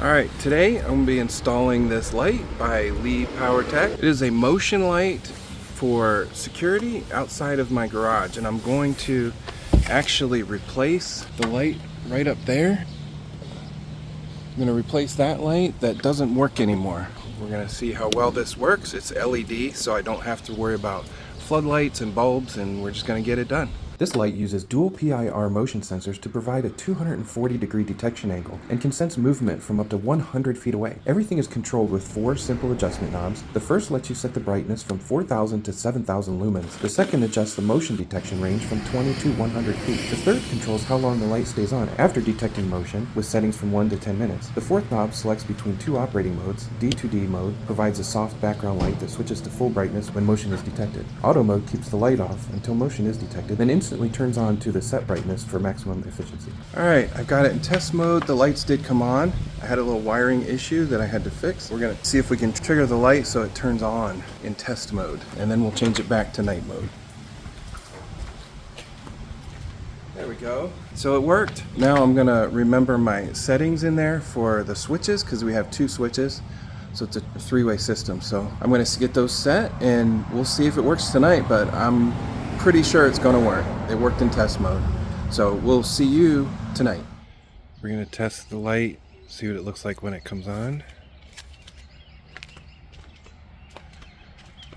Alright, today I'm going to be installing this light by LEPOWER-TEC. It is a motion light for security outside of my garage, and I'm going to actually replace the light right up there. I'm going to replace that light that doesn't work anymore. We're going to see how well this works. It's LED, so I don't have to worry about floodlights and bulbs, and we're just going to get it done. This light uses dual PIR motion sensors to provide a 240-degree detection angle and can sense movement from up to 100 feet away. Everything is controlled with 4 simple adjustment knobs. The first lets you set the brightness from 4,000 to 7,000 lumens. The second adjusts the motion detection range from 20 to 100 feet. The third controls how long the light stays on after detecting motion, with settings from 1 to 10 minutes. The fourth knob selects between 2 operating modes. D2D mode provides a soft background light that switches to full brightness when motion is detected. Auto mode keeps the light off until motion is detected, then instantly turns on to the set brightness for maximum efficiency. Alright, I've got it in test mode. The lights did come on. I had a little wiring issue that I had to fix. We're going to see if we can trigger the light so it turns on in test mode, and then we'll change it back to night mode. There we go. So it worked. Now I'm going to remember my settings in there for the switches, because we have 2 switches. So it's a 3-way system. So I'm going to get those set and we'll see if it works tonight, but I'm pretty sure it's going to work. It worked in test mode. So we'll see you tonight. We're going to test the light, see what it looks like when it comes on.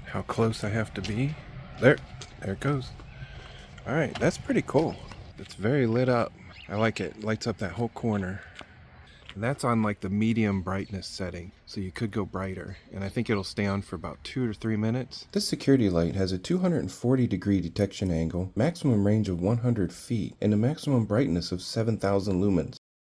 How close I have to be. There it goes. Alright, that's pretty cool. It's very lit up. I like it. Lights up that whole corner. And that's on like the medium brightness setting, so you could go brighter, and I think it'll stay on for about 2 to 3 minutes. This security light has a 240-degree detection angle, maximum range of 100 feet, and a maximum brightness of 7,000 lumens.